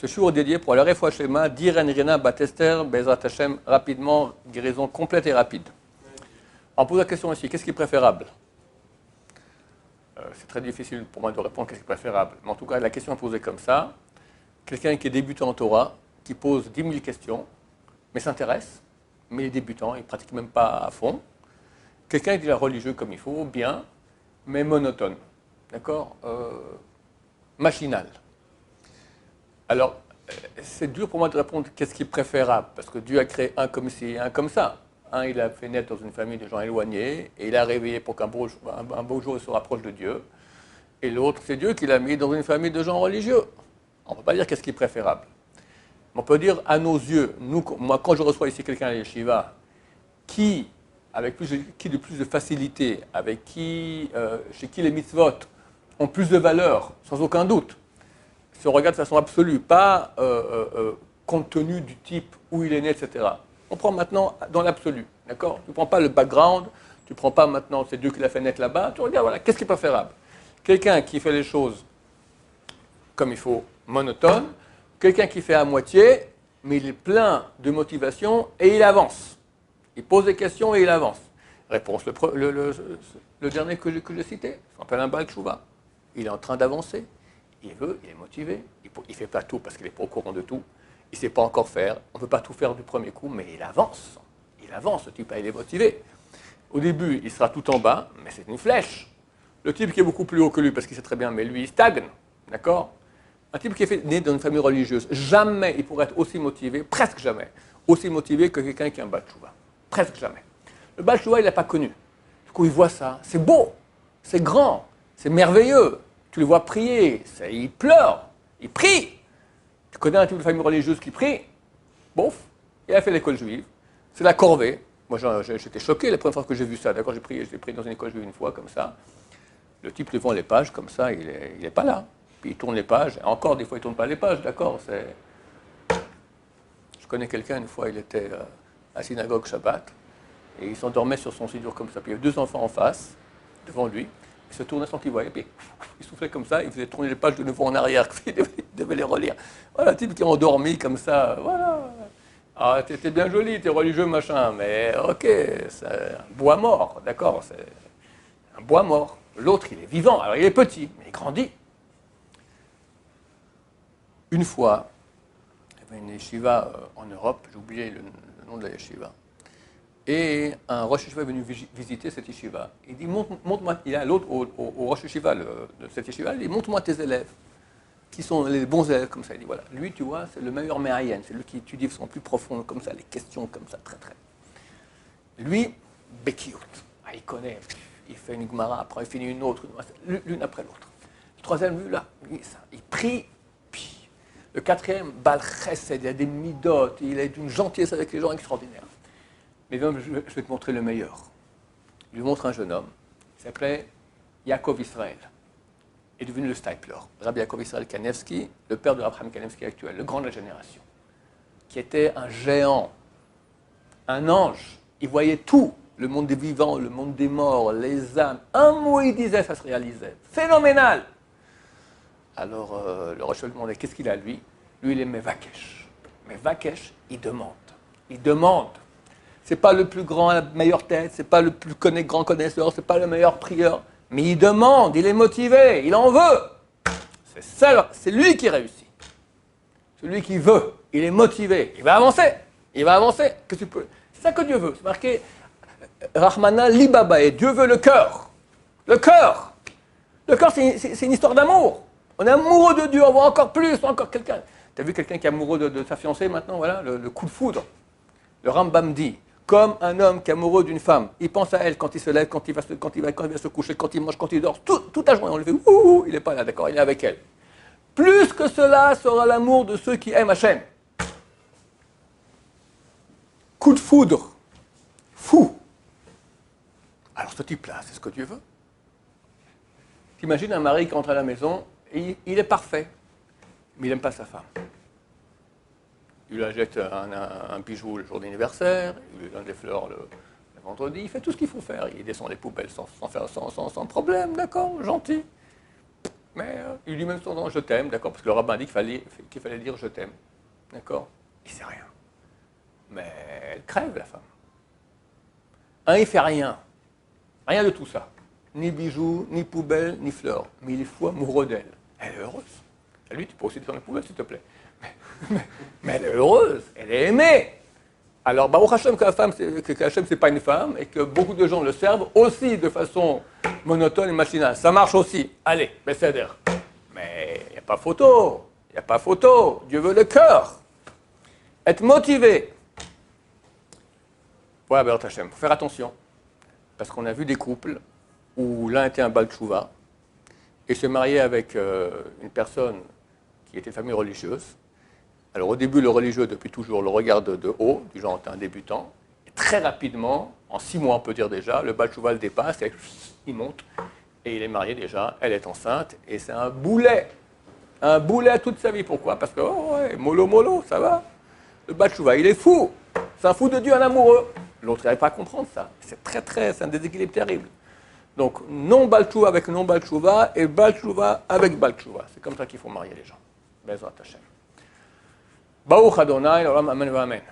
Ce jour est dédié pour la Refoua Shlema, d'Irène Rina Batester, Bezrat Hashem, rapidement, guérison complète et rapide. On pose la question ici, qu'est-ce qui est préférable? C'est très difficile pour moi de répondre qu'est-ce qui est préférable. Mais en tout cas, la question est posée comme ça. Quelqu'un qui est débutant en Torah, qui pose 10 000 questions, mais s'intéresse, mais il est débutant, il ne pratique même pas à fond. Quelqu'un qui est religieux comme il faut, bien, mais monotone. D'accord, machinal. Alors, c'est dur pour moi de répondre qu'est-ce qui est préférable, parce que Dieu a créé un comme ci et un comme ça. Un, il a fait naître dans une famille de gens éloignés, et il a réveillé pour qu'un beau jour il se rapproche de Dieu. Et l'autre, c'est Dieu qui l'a mis dans une famille de gens religieux. On ne peut pas dire qu'est-ce qui est préférable. On peut dire, à nos yeux, moi quand je reçois ici quelqu'un à l'Yeshiva, qui de plus de facilité, chez qui les mitzvot ont plus de valeur, sans aucun doute, si on regarde de façon absolue, pas compte tenu du type où il est né, etc. On prend maintenant dans l'absolu, d'accord? Tu ne prends pas le background, tu ne prends pas maintenant, c'est Dieu qui l'a fait naître là-bas, tu regardes, voilà, qu'est-ce qui est préférable? Quelqu'un qui fait les choses comme il faut, monotone, quelqu'un qui fait à moitié, mais il est plein de motivation et il avance. Il pose des questions et il avance. Réponse, le dernier que je citais, ça s'appelle un Baal Tshuva. Il est en train d'avancer. Il est motivé. Il ne fait pas tout parce qu'il n'est pas au courant de tout. Il ne sait pas encore faire. On ne peut pas tout faire du premier coup, mais il avance. Il avance, ce type-là, il est motivé. Au début, il sera tout en bas, mais c'est une flèche. Le type qui est beaucoup plus haut que lui, parce qu'il sait très bien, mais lui, il stagne. D'accord? Un type qui est né dans une famille religieuse, jamais il pourrait être aussi motivé, presque jamais, aussi motivé que quelqu'un qui a un Baal Tshuva. Presque jamais. Le Baal Tshuva, il n'a pas connu. Du coup, il voit ça. C'est beau, c'est grand, c'est merveilleux. Tu le vois prier, il pleure, il prie. Tu connais un type de famille religieuse qui prie? Bof, il a fait l'école juive. C'est la corvée. Moi, j'étais choqué la première fois que j'ai vu ça. D'accord, j'ai prié dans une école juive une fois, comme ça. Le type devant les pages, comme ça, il n'est pas là. Puis il tourne les pages. Et encore, des fois, il ne tourne pas les pages, d'accord. Je connais quelqu'un, une fois, il était à la synagogue Shabbat, et il s'endormait sur son siddur comme ça. Puis il y avait deux enfants en face, devant lui. Il se tournait sans qu'il voyait, puis il soufflait comme ça, il faisait tourner les pages de nouveau en arrière, il devait les relire. Voilà, un type qui est endormi comme ça, voilà. Ah, t'es bien joli, t'es religieux, machin, mais ok, c'est un bois mort, d'accord, c'est un bois mort. L'autre, il est vivant, alors il est petit, mais il grandit. Une fois, il y avait une yeshiva en Europe, j'ai oublié le nom de la yeshiva, et un Rosh Yeshiva est venu visiter cette yeshiva. Il dit, montre-moi, il a l'autre au Rosh Yeshiva de cette yeshiva, il dit, montre-moi tes élèves, qui sont les bons élèves, comme ça. Il dit, voilà, lui, tu vois, c'est le meilleur Me'ayen, c'est lui qui étudie de façon plus profonde, comme ça, les questions comme ça, très. Lui, Bekiout, il connaît, il fait une Gemara, après il finit une autre, l'une après l'autre. Le troisième, lui, là, il prie, puis le quatrième, Baal Chesed, il a des midot, il a d'une gentillesse avec les gens extraordinaire. Mais je vais te montrer le meilleur. Il lui montre un jeune homme, il s'appelait Yaakov Israël. Il est devenu le Stipler. Rabbi Yaakov Israël Kanevsky, le père de Abraham Kanevsky actuel, le grand de la génération, qui était un géant, un ange. Il voyait tout, le monde des vivants, le monde des morts, les âmes. Un mot, il disait, ça se réalisait. Phénoménal! Alors, le Rosh lui demandait, qu'est-ce qu'il a, lui? Lui, il aimait Vakesh. Mais Vakesh, il demande. Il demande. C'est pas le plus grand, la meilleure tête, c'est pas le plus grand connaisseur, c'est pas le meilleur prieur. Mais il demande, il est motivé, il en veut. C'est ça, c'est lui qui réussit. Celui qui veut, il est motivé, il va avancer. Il va avancer. Que tu peux. C'est ça que Dieu veut. C'est marqué Rahmana Libaba, et Dieu veut le cœur. Le cœur. Le cœur, c'est une histoire d'amour. On est amoureux de Dieu, on veut encore plus, encore quelqu'un. Tu as vu quelqu'un qui est amoureux de sa fiancée maintenant, voilà, le coup de foudre. Le Rambam dit, comme un homme qui est amoureux d'une femme, il pense à elle quand il se lève, quand il va se coucher, quand il mange, quand il dort, toute la journée, on le fait, ouh, il n'est pas là, d'accord, il est avec elle. Plus que cela sera l'amour de ceux qui aiment Hachem. Coup de foudre, fou. Alors ce type-là, c'est ce que Dieu veut. T'imagines un mari qui rentre à la maison, et il est parfait, mais il n'aime pas sa femme. Il lui achète un bijou le jour d'anniversaire, il lui donne des fleurs le vendredi, il fait tout ce qu'il faut faire. Il descend les poubelles sans problème, d'accord, gentil. Mais il lui met son nom, je t'aime, d'accord, parce que le rabbin dit qu'il fallait dire je t'aime, d'accord. Il ne sait rien. Mais elle crève, la femme. Un, il fait rien. Rien de tout ça. Ni bijoux, ni poubelle, ni fleurs. Mais il est fou amoureux d'elle. Elle est heureuse. Et lui, tu peux aussi dire dans la poubelle, s'il te plaît. Mais elle est heureuse. Elle est aimée. Alors, Baruch Hashem, que Hashem, ce n'est pas une femme, et que beaucoup de gens le servent aussi de façon monotone et machinale. Ça marche aussi. Allez, Besséder. Mais il n'y a pas photo. Il n'y a pas photo. Dieu veut le cœur. Être motivé. Voilà, Baruch Hashem. Il faut faire attention. Parce qu'on a vu des couples où l'un était un Baal Tshuva et se mariait avec une personne qui était famille religieuse. Alors au début, le religieux, depuis toujours, le regarde de haut, du genre, t'es un débutant. Et très rapidement, en 6 mois, on peut dire déjà, le Baal Tshuva le dépasse, et il monte, et il est marié déjà, elle est enceinte, et c'est un boulet toute sa vie. Pourquoi? Parce que, oh ouais, mollo, ça va. Le Baal Tshuva, il est fou. C'est un fou de Dieu, un amoureux. L'autre n'arrive pas à comprendre ça. C'est un déséquilibre terrible. Donc, non Baal Tshuva avec non Baal Tshuva, et Baal Tshuva avec Baal Tshuva. C'est comme ça qu'il faut marier les gens. Bezrat Hashem. Baruch Adonai, l'olam, amen, amen.